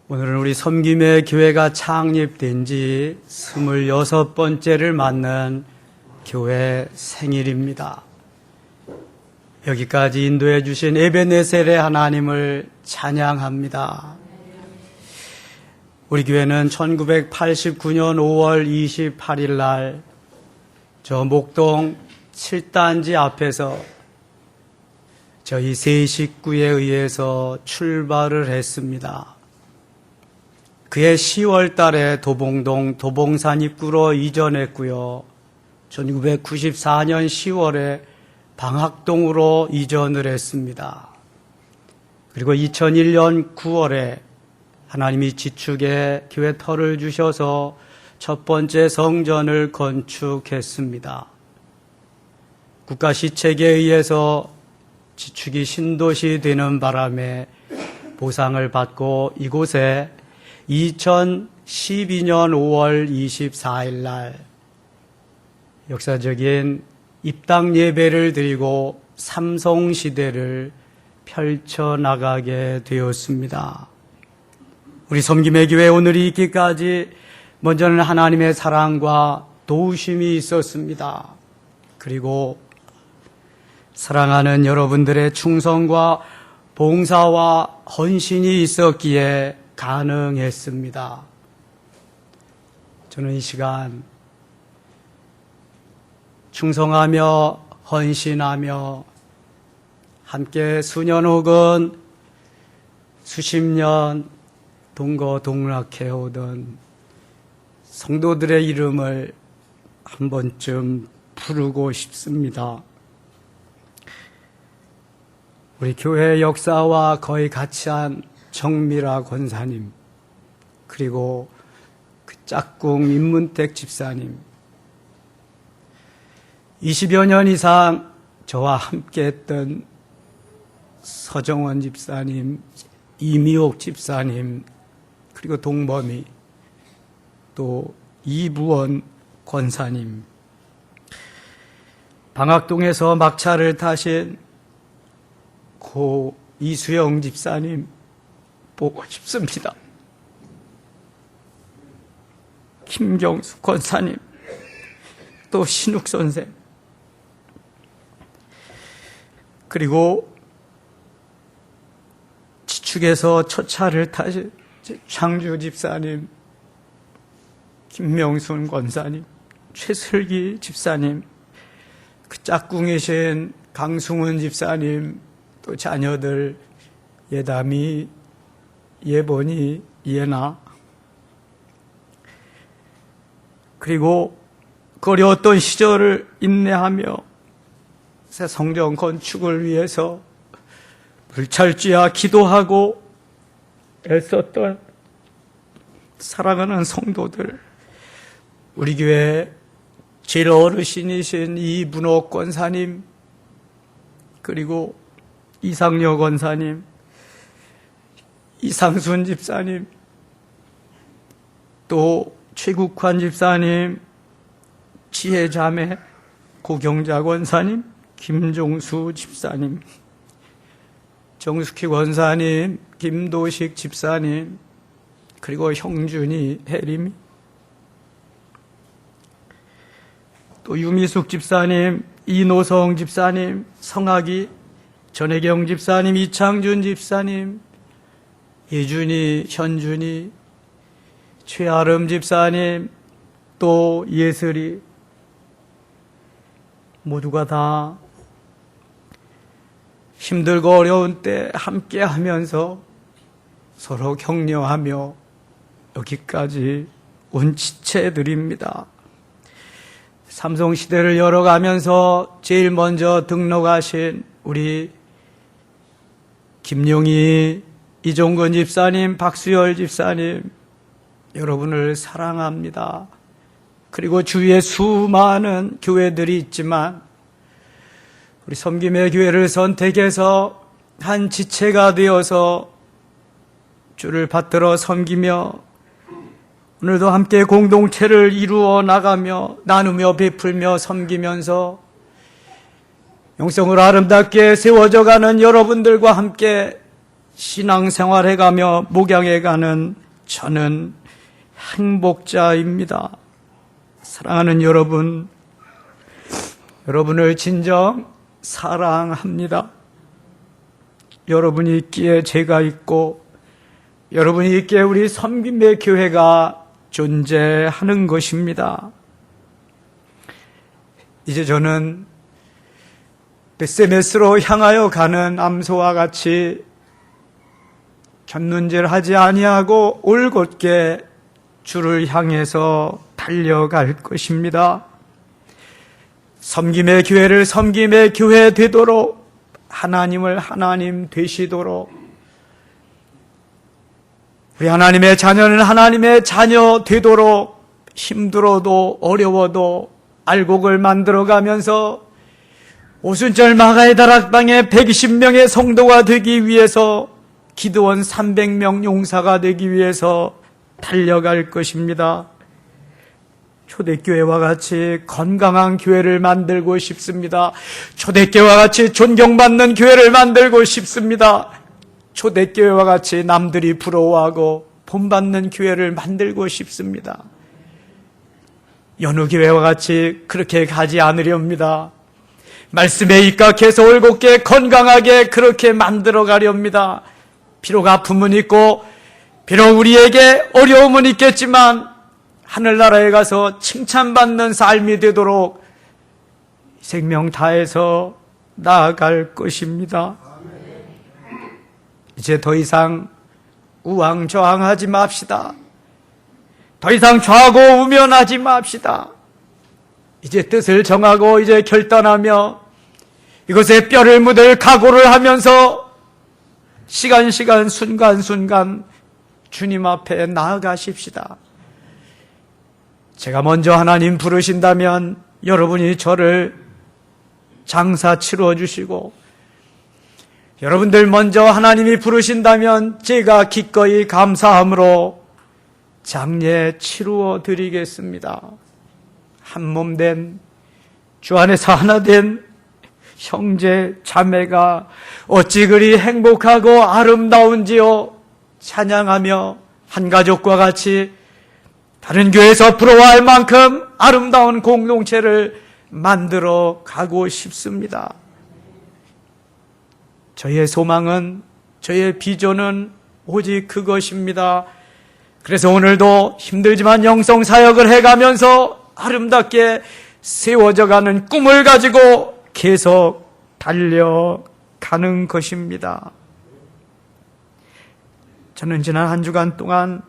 오늘은 우리 섬김의 교회가 창립된 지 26번째를 맞는 교회 생일입니다. 여기까지 인도해 주신 에베네셀의 하나님을 찬양합니다. 우리 교회는 1989년 5월 28일 날 저 목동 7단지 앞에서 저희 세 식구에 의해서 출발을 했습니다. 그해 10월 달에 도봉동 도봉산 입구로 이전했고요. 1994년 10월에 방학동으로 이전을 했습니다. 그리고 2001년 9월에 하나님이 지축에 교회 터를 주셔서 첫 번째 성전을 건축했습니다. 국가시책에 의해서 지축이 신도시 되는 바람에 보상을 받고 이곳에 2012년 5월 24일 날 역사적인 입당 예배를 드리고 삼성시대를 펼쳐나가게 되었습니다. 우리 섬김의 교회 오늘이 있기까지 먼저는 하나님의 사랑과 도우심이 있었습니다. 그리고 사랑하는 여러분들의 충성과 봉사와 헌신이 있었기에 가능했습니다. 저는 이 시간 충성하며 헌신하며 함께 수년 혹은 수십 년 동거동락해오던 성도들의 이름을 한 번쯤 부르고 싶습니다. 우리 교회 역사와 거의 같이 한 정미라 권사님, 그리고 그 짝꿍 임문택 집사님, 20여 년 이상 저와 함께 했던 서정원 집사님, 이미옥 집사님, 그리고 동범이, 또 이부원 권사님, 방학동에서 막차를 타신 고 이수영 집사님 보고 싶습니다. 김경수 권사님, 또 신욱 선생, 그리고 지축에서 첫 차를 타신 장주 집사님, 김명순 권사님, 최슬기 집사님, 그 짝꿍이신 강승훈 집사님, 또 자녀들 예담이, 예본이, 예나, 그리고 그 어려웠던 시절을 인내하며 새 성전 건축을 위해서 불찰주야 기도하고 애썼던 사랑하는 성도들, 우리 교회 제일 어르신이신 이문옥 권사님, 그리고 이상여 권사님, 이상순 집사님, 또 최국환 집사님, 지혜자매 고경자 권사님, 김종수 집사님, 정숙희 권사님, 김도식 집사님, 그리고 형준이, 혜림이, 또 유미숙 집사님, 이노성 집사님, 성학이, 전혜경 집사님, 이창준 집사님, 예준이, 현준이, 최아름 집사님, 또 예슬이, 모두가 다 힘들고 어려운 때 함께 하면서 서로 격려하며 여기까지 온 지체들입니다. 삼성시대를 열어가면서 제일 먼저 등록하신 우리 김용희, 이종근 집사님, 박수열 집사님, 여러분을 사랑합니다. 그리고 주위에 수많은 교회들이 있지만 우리 섬김의 교회를 선택해서 한 지체가 되어서 주를 받들어 섬기며 오늘도 함께 공동체를 이루어 나가며 나누며 베풀며 섬기면서 영성으로 아름답게 세워져 가는 여러분들과 함께 신앙생활해가며 목양해가는 저는 행복자입니다. 사랑하는 여러분, 여러분을 진정 사랑합니다. 여러분이 있기에 제가 있고 여러분이 있기에 우리 섬김의 교회가 존재하는 것입니다. 이제 저는 베세메스로 향하여 가는 암소와 같이 곁눈질하지 아니하고 올곧게 주를 향해서 달려갈 것입니다. 섬김의 교회를 섬김의 교회 되도록, 하나님을 하나님 되시도록, 우리 하나님의 자녀는 하나님의 자녀 되도록 힘들어도 어려워도 알곡을 만들어가면서 오순절 마가의 다락방에 120명의 성도가 되기 위해서, 기드원 300명 용사가 되기 위해서 달려갈 것입니다. 초대교회와 같이 건강한 교회를 만들고 싶습니다. 초대교회와 같이 존경받는 교회를 만들고 싶습니다. 초대교회와 같이 남들이 부러워하고 본받는 교회를 만들고 싶습니다. 여느 교회와 같이 그렇게 가지 않으렵니다. 말씀에 입각해서 올곧게 건강하게 그렇게 만들어 가렵니다. 비록 아픔은 있고 비록 우리에게 어려움은 있겠지만 하늘나라에 가서 칭찬받는 삶이 되도록 생명 다해서 나아갈 것입니다. 이제 더 이상 우왕좌왕하지 맙시다. 더 이상 좌고 우면하지 맙시다. 이제 뜻을 정하고 이제 결단하며 이것에 뼈를 묻을 각오를 하면서 시간 순간 주님 앞에 나아가십시다. 제가 먼저 하나님 부르신다면 여러분이 저를 장사 치루어 주시고, 여러분들 먼저 하나님이 부르신다면 제가 기꺼이 감사함으로 장례 치루어 드리겠습니다. 한 몸 된, 주 안에서 하나 된 형제 자매가 어찌 그리 행복하고 아름다운지요. 찬양하며 한 가족과 같이 다른 교회에서 부러워할 만큼 아름다운 공동체를 만들어 가고 싶습니다. 저의 소망은, 저의 비전은 오직 그것입니다. 그래서 오늘도 힘들지만 영성사역을 해가면서 아름답게 세워져가는 꿈을 가지고 계속 달려가는 것입니다. 저는 지난 한 주간 동안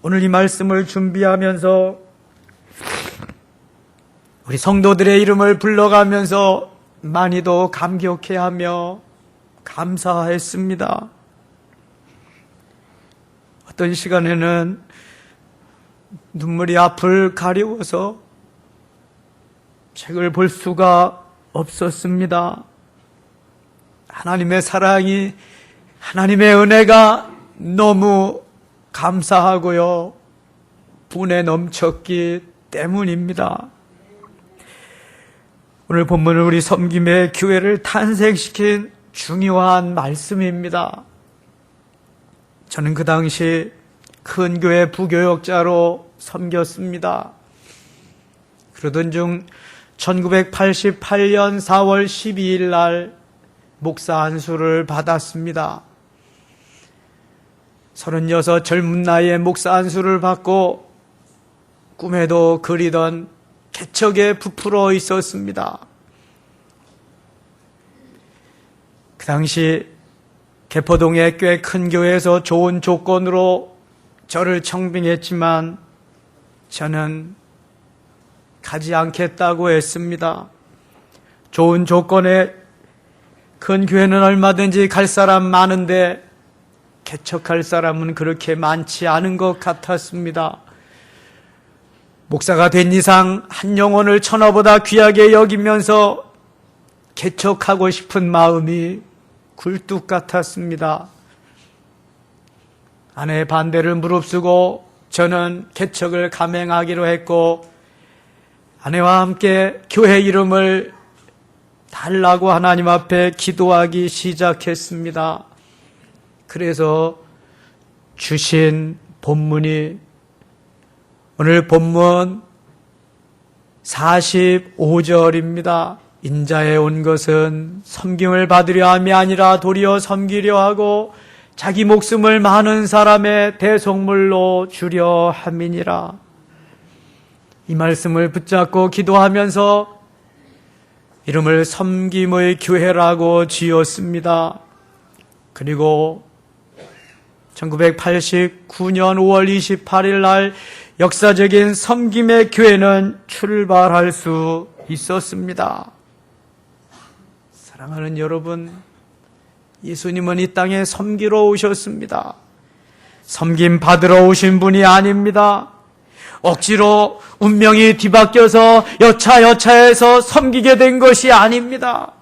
오늘 이 말씀을 준비하면서 우리 성도들의 이름을 불러가면서 많이도 감격해하며 감사했습니다. 어떤 시간에는 눈물이 앞을 가리워서 책을 볼 수가 없었습니다. 하나님의 사랑이, 하나님의 은혜가 너무 감사하고요, 분에 넘쳤기 때문입니다. 오늘 본문은 우리 섬김의 교회를 탄생시킨 중요한 말씀입니다. 저는 그 당시 큰 교회 부교역자로 섬겼습니다. 그러던 중 1988년 4월 12일 날 목사 안수를 받았습니다. 36 젊은 나이에 목사 안수를 받고 꿈에도 그리던 개척에 부풀어 있었습니다. 그 당시 개포동의 꽤 큰 교회에서 좋은 조건으로 저를 청빙했지만 저는 가지 않겠다고 했습니다. 좋은 조건에 큰 교회는 얼마든지 갈 사람 많은데 개척할 사람은 그렇게 많지 않은 것 같았습니다. 목사가 된 이상 한 영혼을 천하보다 귀하게 여기면서 개척하고 싶은 마음이 굴뚝 같았습니다. 아내의 반대를 무릅쓰고 저는 개척을 감행하기로 했고, 아내와 함께 교회 이름을 달라고 하나님 앞에 기도하기 시작했습니다. 그래서 주신 본문이 오늘 본문 45절입니다. 인자에 온 것은 섬김을 받으려 함이 아니라 도리어 섬기려 하고 자기 목숨을 많은 사람의 대속물로 주려 함이니라. 이 말씀을 붙잡고 기도하면서 이름을 섬김의 교회라고 지었습니다. 그리고 1989년 5월 28일 날 역사적인 섬김의 교회는 출발할 수 있었습니다. 사랑하는 여러분, 예수님은 이 땅에 섬기러 오셨습니다. 섬김 받으러 오신 분이 아닙니다. 억지로 운명이 뒤바뀌어서 여차여차해서 섬기게 된 것이 아닙니다.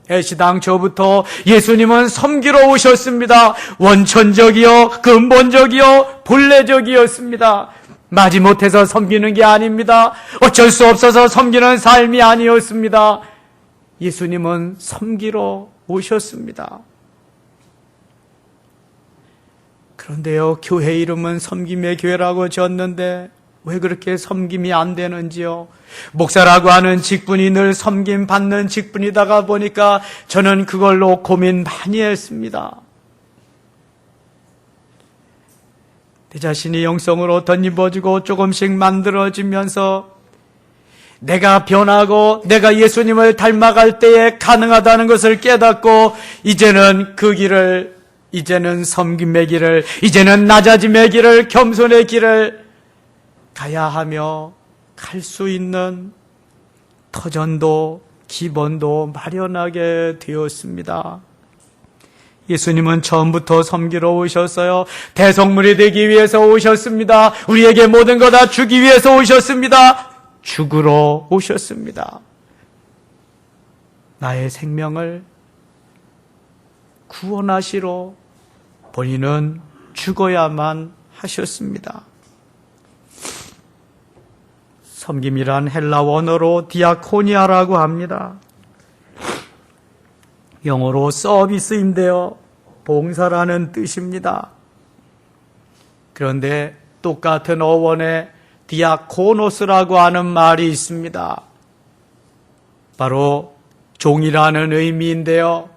애시당초부터 예수님은 섬기러 오셨습니다. 원천적이요, 근본적이요, 본래적이었습니다. 마지못해서 섬기는 게 아닙니다. 어쩔 수 없어서 섬기는 삶이 아니었습니다. 예수님은 섬기러 오셨습니다. 그런데요, 교회 이름은 섬김의 교회라고 지었는데 왜 그렇게 섬김이 안 되는지요? 목사라고 하는 직분이 늘 섬김 받는 직분이다가 보니까 저는 그걸로 고민 많이 했습니다. 내 자신이 영성으로 덧입어지고 조금씩 만들어지면서 내가 변하고 내가 예수님을 닮아갈 때에 가능하다는 것을 깨닫고 이제는 그 길을, 이제는 섬김의 길을, 이제는 낮아짐의 길을, 겸손의 길을 가야 하며 갈 수 있는 터전도 기본도 마련하게 되었습니다. 예수님은 처음부터 섬기러 오셨어요. 대속물이 되기 위해서 오셨습니다. 우리에게 모든 거 다 주기 위해서 오셨습니다. 죽으러 오셨습니다. 나의 생명을 구원하시러 본인은 죽어야만 하셨습니다. 섬김이란 헬라 원어로 디아코니아라고 합니다. 영어로 서비스인데요, 봉사라는 뜻입니다. 그런데 똑같은 어원에 디아코노스라고 하는 말이 있습니다. 바로 종이라는 의미인데요,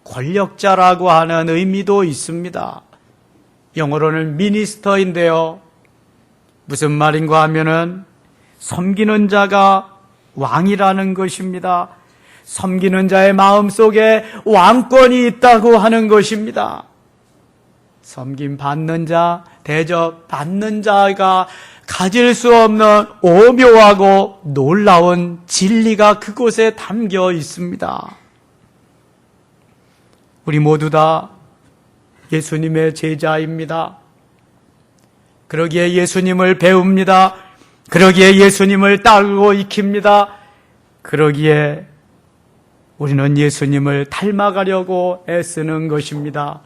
권력자라고 하는 의미도 있습니다. 영어로는 미니스터인데요, 무슨 말인가 하면은 섬기는 자가 왕이라는 것입니다. 섬기는 자의 마음속에 왕권이 있다고 하는 것입니다. 섬김 받는 자, 대접 받는 자가 가질 수 없는 오묘하고 놀라운 진리가 그곳에 담겨 있습니다. 우리 모두 다 예수님의 제자입니다. 그러기에 예수님을 배웁니다. 그러기에 예수님을 따르고 익힙니다. 그러기에 우리는 예수님을 닮아가려고 애쓰는 것입니다.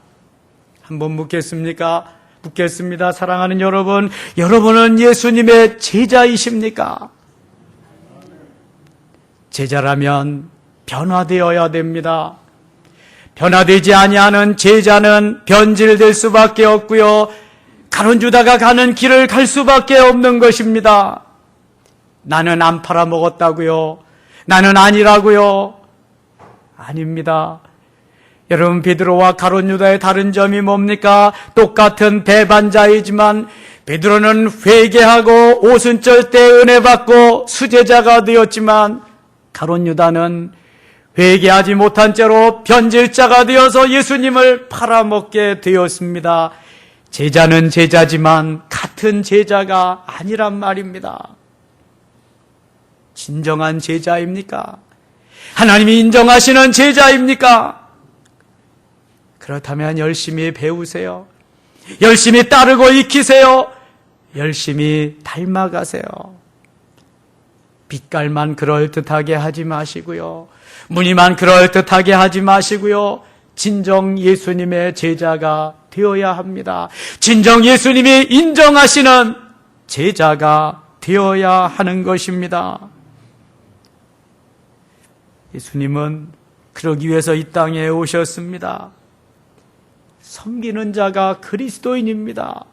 한번 묻겠습니까? 묻겠습니다. 사랑하는 여러분, 여러분은 예수님의 제자이십니까? 제자라면 변화되어야 됩니다. 변화되지 아니하는 제자는 변질될 수밖에 없고요, 가론유다가 가는 길을 갈 수밖에 없는 것입니다. 나는 안 팔아먹었다고요? 나는 아니라고요? 아닙니다. 여러분, 베드로와 가론유다의 다른 점이 뭡니까? 똑같은 배반자이지만 베드로는 회개하고 오순절 때 은혜 받고 수제자가 되었지만 가론유다는 회개하지 못한 채로 변질자가 되어서 예수님을 팔아먹게 되었습니다. 제자는 제자지만 같은 제자가 아니란 말입니다. 진정한 제자입니까? 하나님이 인정하시는 제자입니까? 그렇다면 열심히 배우세요. 열심히 따르고 익히세요. 열심히 닮아가세요. 빛깔만 그럴듯하게 하지 마시고요, 무늬만 그럴듯하게 하지 마시고요, 진정 예수님의 제자가 되어야 합니다. 진정 예수님이 인정하시는 제자가 되어야 하는 것입니다. 예수님은 그러기 위해서 이 땅에 오셨습니다. 섬기는 자가 그리스도인입니다.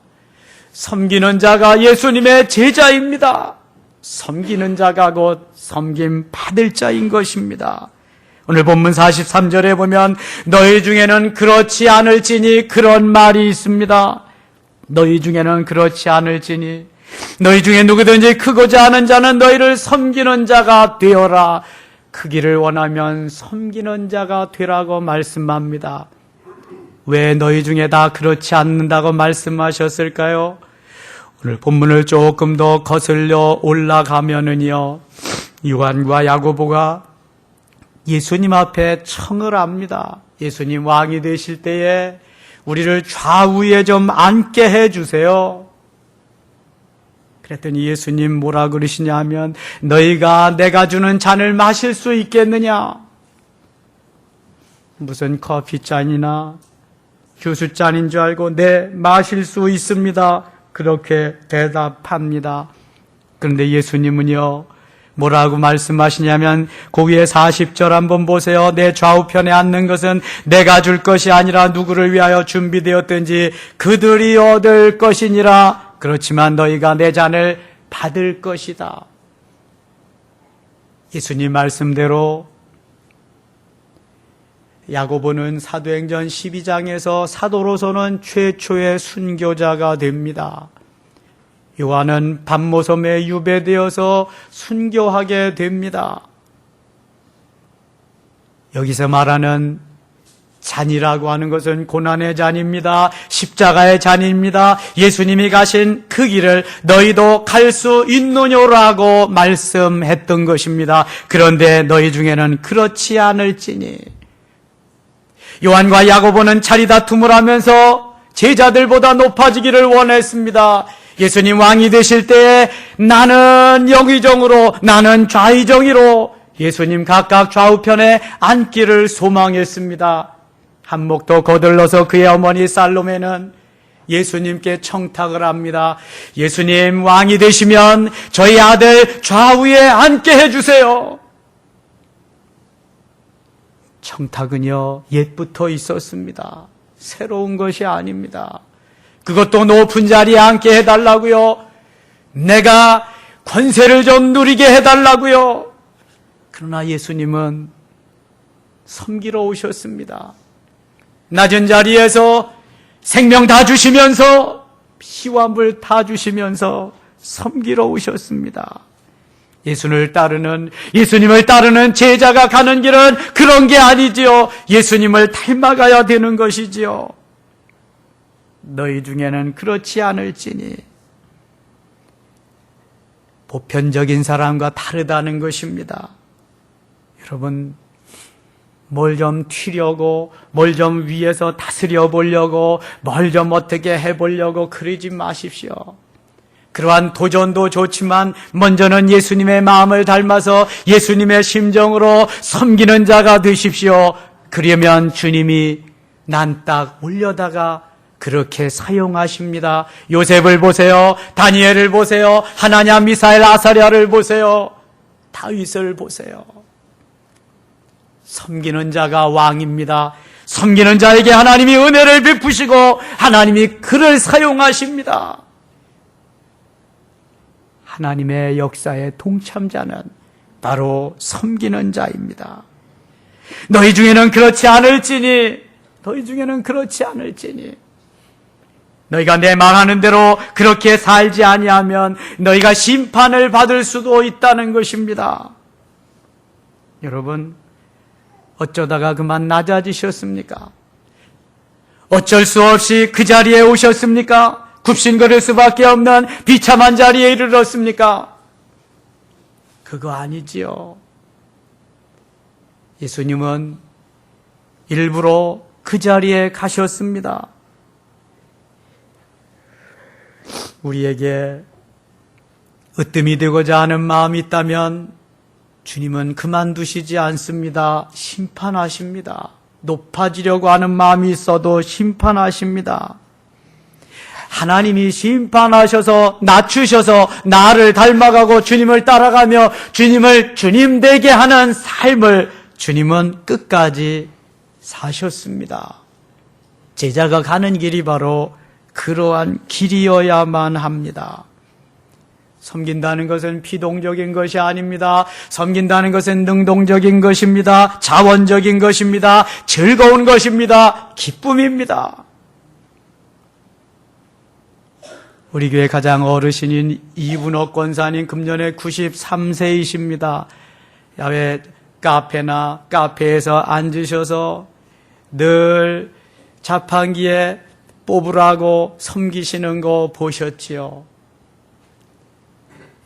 섬기는 자가 예수님의 제자입니다. 섬기는 자가 곧 섬김 받을 자인 것입니다. 오늘 본문 43절에 보면 너희 중에는 그렇지 않을지니 그런 말이 있습니다. 너희 중에는 그렇지 않을지니 너희 중에 누구든지 크고자 하는 자는 너희를 섬기는 자가 되어라. 크기를 원하면 섬기는 자가 되라고 말씀합니다. 왜 너희 중에 다 그렇지 않는다고 말씀하셨을까요? 오늘 본문을 조금 더 거슬려 올라가면은요, 요한과 야고보가 예수님 앞에 청을 합니다. 예수님 왕이 되실 때에 우리를 좌우에 좀 앉게 해주세요. 그랬더니 예수님 뭐라 그러시냐 하면 너희가 내가 주는 잔을 마실 수 있겠느냐? 무슨 커피잔이나 주스잔인 줄 알고 네, 마실 수 있습니다. 그렇게 대답합니다. 그런데 예수님은요, 뭐라고 말씀하시냐면 그 위에 40절 한번 보세요. 내 좌우편에 앉는 것은 내가 줄 것이 아니라 누구를 위하여 준비되었든지 그들이 얻을 것이니라. 그렇지만 너희가 내 잔을 받을 것이다. 예수님 말씀대로 야고보는 사도행전 12장에서 사도로서는 최초의 순교자가 됩니다. 요한은 밤모섬에 유배되어서 순교하게 됩니다. 여기서 말하는 잔이라고 하는 것은 고난의 잔입니다. 십자가의 잔입니다. 예수님이 가신 그 길을 너희도 갈 수 있느냐라고 말씀했던 것입니다. 그런데 너희 중에는 그렇지 않을지니. 요한과 야고보는 자리 다툼을 하면서 제자들보다 높아지기를 원했습니다. 예수님 왕이 되실 때에 나는 영의정으로 나는 좌의정의로 예수님 각각 좌우편에 앉기를 소망했습니다. 한 목 더 거들러서 그의 어머니 살로메는 예수님께 청탁을 합니다. 예수님 왕이 되시면 저희 아들 좌우에 앉게 해주세요. 청탁은요, 옛부터 있었습니다. 새로운 것이 아닙니다. 그것도 높은 자리에 앉게 해달라고요. 내가 권세를 좀 누리게 해달라고요. 그러나 예수님은 섬기러 오셨습니다. 낮은 자리에서 생명 다 주시면서 피와 물 다 주시면서 섬기러 오셨습니다. 예수님을 따르는 제자가 가는 길은 그런 게 아니지요. 예수님을 닮아가야 되는 것이지요. 너희 중에는 그렇지 않을지니. 보편적인 사람과 다르다는 것입니다. 여러분, 뭘 좀 튀려고, 뭘 좀 위에서 다스려 보려고, 뭘 좀 어떻게 해보려고 그러지 마십시오. 그러한 도전도 좋지만 먼저는 예수님의 마음을 닮아서 예수님의 심정으로 섬기는 자가 되십시오. 그러면 주님이 난 딱 올려다가 그렇게 사용하십니다. 요셉을 보세요. 다니엘을 보세요. 하나냐, 미사엘, 아사랴를 보세요. 다윗을 보세요. 섬기는 자가 왕입니다. 섬기는 자에게 하나님이 은혜를 베푸시고 하나님이 그를 사용하십니다. 하나님의 역사의 동참자는 바로 섬기는 자입니다. 너희 중에는 그렇지 않을지니, 너희 중에는 그렇지 않을지니. 너희가 내 말하는 대로 그렇게 살지 아니하면 너희가 심판을 받을 수도 있다는 것입니다. 여러분, 어쩌다가 그만 낮아지셨습니까? 어쩔 수 없이 그 자리에 오셨습니까? 굽신거릴 수밖에 없는 비참한 자리에 이르렀습니까? 그거 아니지요. 예수님은 일부러 그 자리에 가셨습니다. 우리에게 으뜸이 되고자 하는 마음이 있다면 주님은 그만두시지 않습니다. 심판하십니다. 높아지려고 하는 마음이 있어도 심판하십니다. 하나님이 심판하셔서 낮추셔서 나를 닮아가고 주님을 따라가며 주님을 주님 되게 하는 삶을 주님은 끝까지 사셨습니다. 제자가 가는 길이 바로 그러한 길이어야만 합니다. 섬긴다는 것은 피동적인 것이 아닙니다. 섬긴다는 것은 능동적인 것입니다. 자원적인 것입니다. 즐거운 것입니다. 기쁨입니다. 우리 교회 가장 어르신인 이분옥 권사님 금년에 93세이십니다. 야외 카페나 카페에서 앉으셔서 늘 자판기에 뽑으라고 섬기시는 거 보셨지요?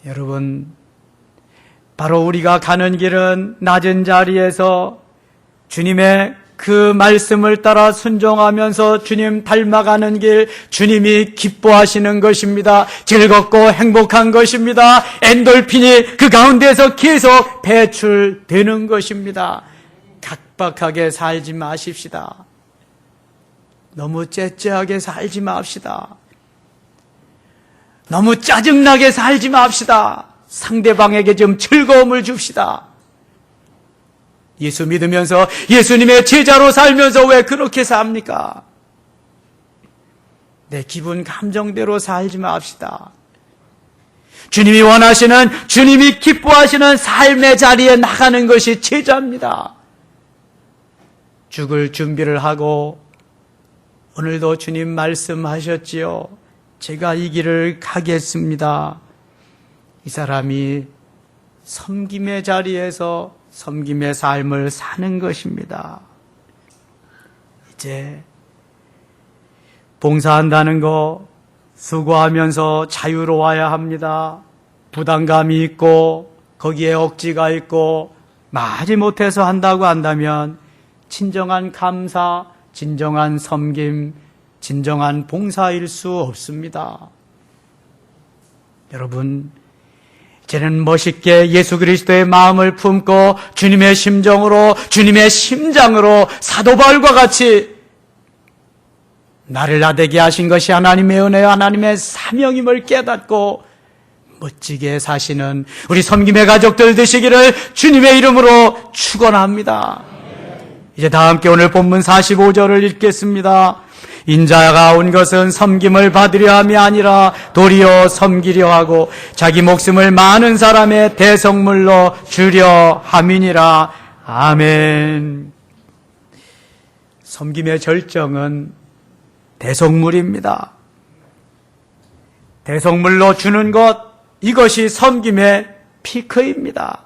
여러분, 바로 우리가 가는 길은 낮은 자리에서 주님의 그 말씀을 따라 순종하면서 주님 닮아가는 길, 주님이 기뻐하시는 것입니다. 즐겁고 행복한 것입니다. 엔돌핀이 그 가운데서 계속 배출되는 것입니다. 각박하게 살지 마십시다. 너무 째째하게 살지 맙시다. 너무 짜증나게 살지 맙시다. 상대방에게 좀 즐거움을 줍시다. 예수 믿으면서 예수님의 제자로 살면서 왜 그렇게 삽니까? 내 기분 감정대로 살지 맙시다. 주님이 원하시는, 주님이 기뻐하시는 삶의 자리에 나가는 것이 제자입니다. 죽을 준비를 하고 오늘도 주님 말씀하셨지요. 제가 이 길을 가겠습니다. 이 사람이 섬김의 자리에서 섬김의 삶을 사는 것입니다. 이제 봉사한다는 거 수고하면서 자유로워야 합니다. 부담감이 있고 거기에 억지가 있고 마지 못해서 한다고 한다면 진정한 감사, 진정한 섬김, 진정한 봉사일 수 없습니다. 여러분, 이제는 멋있게 예수 그리스도의 마음을 품고 주님의 심정으로, 주님의 심장으로 사도 바울과 같이 나를 나되게 하신 것이 하나님의 은혜요 하나님의 사명임을 깨닫고 멋지게 사시는 우리 섬김의 가족들 되시기를 주님의 이름으로 축원합니다. 이제 다 함께 오늘 본문 45절을 읽겠습니다. 인자가 온 것은 섬김을 받으려 함이 아니라 도리어 섬기려 하고 자기 목숨을 많은 사람의 대성물로 주려 함이니라. 아멘. 섬김의 절정은 대성물입니다. 대성물로 주는 것, 이것이 섬김의 피크입니다.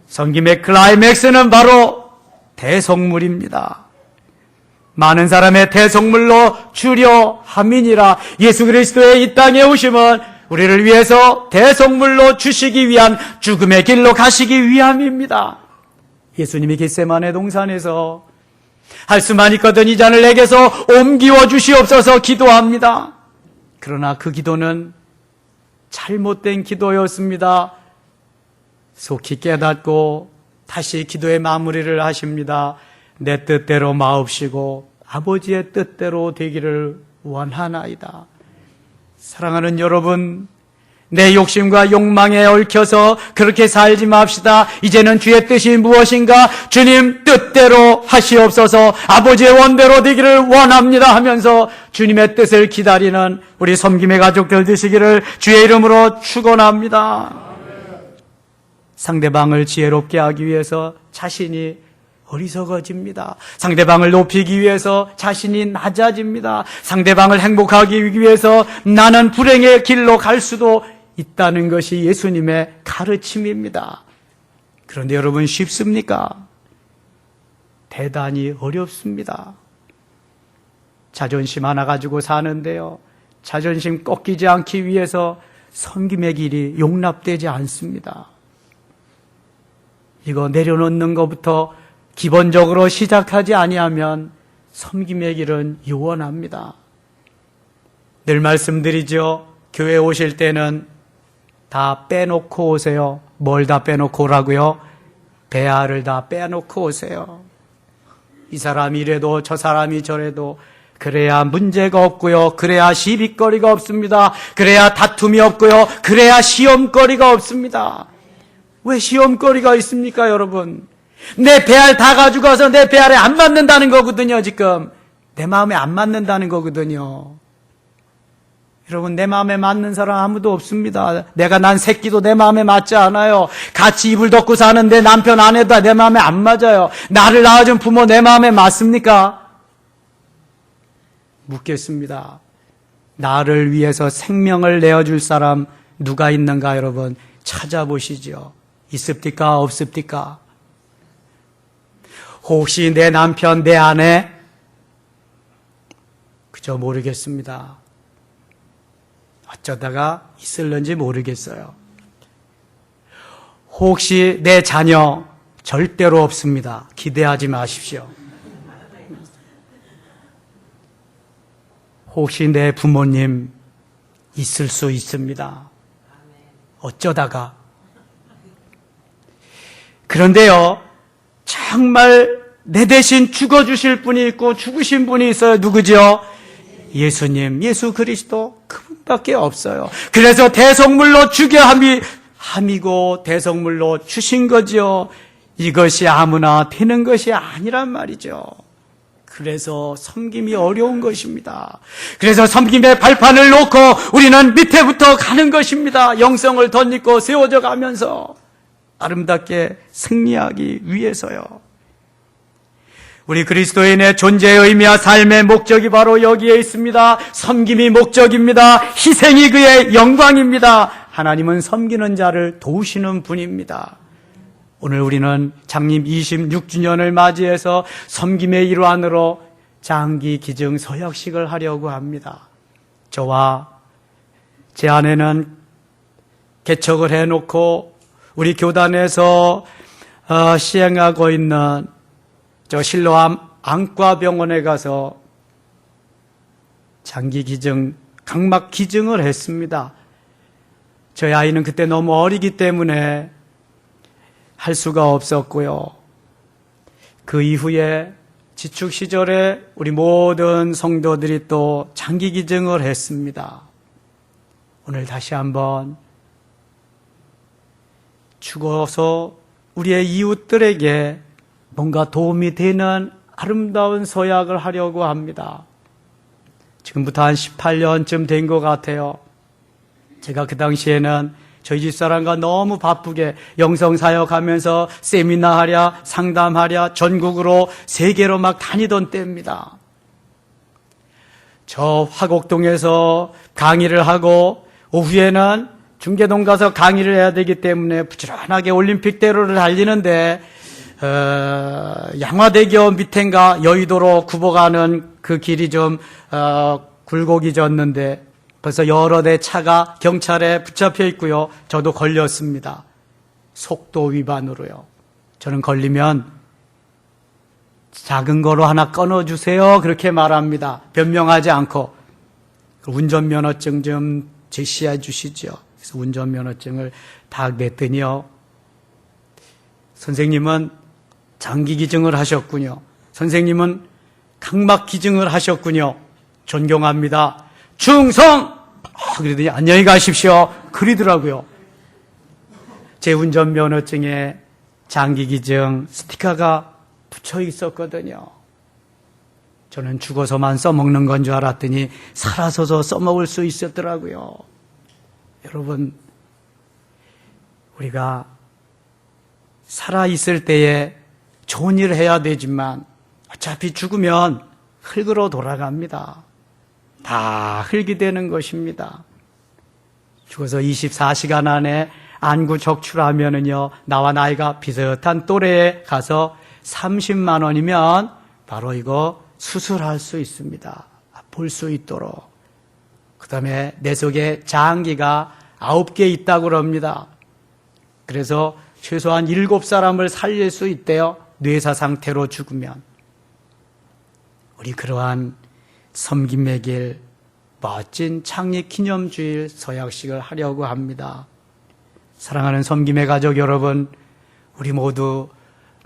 섬김의 클라이맥스는 바로 대성물입니다. 많은 사람의 대성물로 주려 함이니라. 예수 그리스도의 이 땅에 오심은 우리를 위해서 대성물로 주시기 위한 죽음의 길로 가시기 위함입니다. 예수님이 겟세마네 동산에서 할 수만 있거든 이 잔을 내게서 옮기워 주시옵소서 기도합니다. 그러나 그 기도는 잘못된 기도였습니다. 속히 깨닫고 다시 기도의 마무리를 하십니다. 내 뜻대로 마옵시고 아버지의 뜻대로 되기를 원하나이다. 사랑하는 여러분, 내 욕심과 욕망에 얽혀서 그렇게 살지 맙시다. 이제는 주의 뜻이 무엇인가? 주님 뜻대로 하시옵소서, 아버지의 원대로 되기를 원합니다 하면서 주님의 뜻을 기다리는 우리 섬김의 가족들 되시기를 주의 이름으로 축원합니다. 상대방을 지혜롭게 하기 위해서 자신이 어리석어집니다. 상대방을 높이기 위해서 자신이 낮아집니다. 상대방을 행복하기 위해서 나는 불행의 길로 갈 수도 있다는 것이 예수님의 가르침입니다. 그런데 여러분, 쉽습니까? 대단히 어렵습니다. 자존심 하나 가지고 사는데요, 자존심 꺾이지 않기 위해서 섬김의 길이 용납되지 않습니다. 이거 내려놓는 것부터 기본적으로 시작하지 아니하면 섬김의 길은 요원합니다. 늘 말씀드리죠. 교회 오실 때는 다 빼놓고 오세요. 뭘 다 빼놓고 오라고요? 배아를 다 빼놓고 오세요. 이 사람이 이래도 저 사람이 저래도 그래야 문제가 없고요. 그래야 시비거리가 없습니다. 그래야 다툼이 없고요. 그래야 시험거리가 없습니다. 왜 시험거리가 있습니까, 여러분? 내 배알 다 가지고 와서 내 배알에 안 맞는다는 거거든요, 지금. 내 마음에 안 맞는다는 거거든요. 여러분, 내 마음에 맞는 사람 아무도 없습니다. 내가 난 새끼도 내 마음에 맞지 않아요. 같이 이불 덮고 사는데 남편 아내도 내 마음에 안 맞아요. 나를 낳아준 부모 내 마음에 맞습니까? 묻겠습니다. 나를 위해서 생명을 내어줄 사람 누가 있는가 여러분 찾아보시죠. 있습니까? 없습니까? 혹시 내 남편, 내 아내? 그저 모르겠습니다. 어쩌다가 있을는지 모르겠어요. 혹시 내 자녀? 절대로 없습니다. 기대하지 마십시오. 혹시 내 부모님? 있을 수 있습니다. 어쩌다가. 그런데요, 정말 내 대신 죽어주실 분이 있고 죽으신 분이 있어요. 누구죠? 예수님, 예수 그리스도 그분밖에 없어요. 그래서 대속물로 주게 함이고 대속물로 주신 거죠. 이것이 아무나 되는 것이 아니란 말이죠. 그래서 섬김이 어려운 것입니다. 그래서 섬김의 발판을 놓고 우리는 밑에부터 가는 것입니다. 영성을 덧입고 세워져 가면서 아름답게 승리하기 위해서요. 우리 그리스도인의 존재의 의미와 삶의 목적이 바로 여기에 있습니다. 섬김이 목적입니다. 희생이 그의 영광입니다. 하나님은 섬기는 자를 도우시는 분입니다. 오늘 우리는 장립 26주년을 맞이해서 섬김의 일환으로 장기 기증 서약식을 하려고 합니다. 저와 제 아내는 개척을 해놓고 우리 교단에서 시행하고 있는 저 실로암 안과병원에 가서 장기 기증, 각막 기증을 했습니다. 저희 아이는 그때 너무 어리기 때문에 할 수가 없었고요. 그 이후에 지축 시절에 우리 모든 성도들이 또 장기 기증을 했습니다. 오늘 다시 한번 죽어서 우리의 이웃들에게 뭔가 도움이 되는 아름다운 서약을 하려고 합니다. 지금부터 한 18년쯤 된 것 같아요. 제가 그 당시에는 저희 집사람과 너무 바쁘게 영성사역하면서 세미나 하랴, 상담하랴, 전국으로 세계로 막 다니던 때입니다. 저 화곡동에서 강의를 하고 오후에는 중계동 가서 강의를 해야 되기 때문에 부지런하게 올림픽대로를 달리는데 양화대교 밑엔가 여의도로 굽어가는 그 길이 좀 굴곡이졌는데 벌써 여러 대 차가 경찰에 붙잡혀 있고요. 저도 걸렸습니다. 속도 위반으로요. 저는 걸리면 작은 거로 하나 끊어주세요. 그렇게 말합니다. 변명하지 않고. 운전면허증 좀 제시해 주시죠. 그래서 운전면허증을 다 냈더니요. 선생님은 장기 기증을 하셨군요. 선생님은 각막 기증을 하셨군요. 존경합니다. 충성! 그러더니 안녕히 가십시오. 그러더라고요. 제 운전면허증에 장기기증 스티커가 붙여 있었거든요. 저는 죽어서만 써먹는 건 줄 알았더니 살아서도 써먹을 수 있었더라고요. 여러분, 우리가 살아있을 때에 좋은 일을 해야 되지만 어차피 죽으면 흙으로 돌아갑니다. 다 흙이 되는 것입니다. 죽어서 24시간 안에 안구 적출하면은요, 나와 나이가 비슷한 또래에 가서 30만 원이면 바로 이거 수술할 수 있습니다. 볼 수 있도록. 그 다음에 내 속에 장기가 9개 있다고 그럽니다. 그래서 최소한 7사람을 살릴 수 있대요. 뇌사 상태로 죽으면. 우리 그러한 섬김의 길, 멋진 창립 기념주일 서약식을 하려고 합니다. 사랑하는 섬김의 가족 여러분, 우리 모두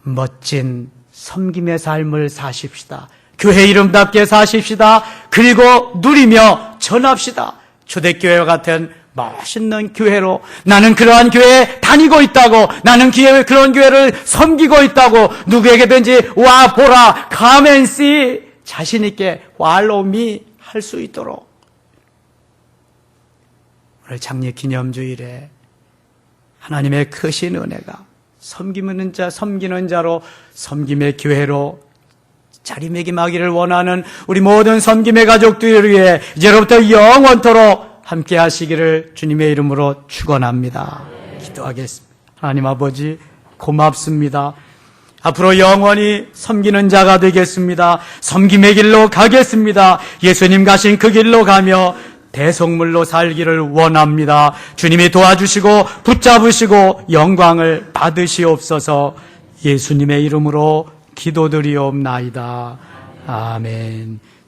멋진 섬김의 삶을 사십시다. 교회 이름답게 사십시다. 그리고 누리며 전합시다. 초대교회와 같은 멋있는 교회로, 나는 그러한 교회에 다니고 있다고, 나는 그런 교회를 섬기고 있다고, 누구에게든지 와 보라, come and see, 자신 있게 활로미 할 수 있도록 오늘 장례 기념주일에 하나님의 크신 은혜가 섬기는 자로 섬김의 교회로 자리매김하기를 원하는 우리 모든 섬김의 가족들을 위해 이제로부터 영원토록 함께 하시기를 주님의 이름으로 축원합니다. 기도하겠습니다. 하나님 아버지 고맙습니다. 앞으로 영원히 섬기는 자가 되겠습니다. 섬김의 길로 가겠습니다. 예수님 가신 그 길로 가며 대속물로 살기를 원합니다. 주님이 도와주시고 붙잡으시고 영광을 받으시옵소서. 예수님의 이름으로 기도드리옵나이다. 아멘.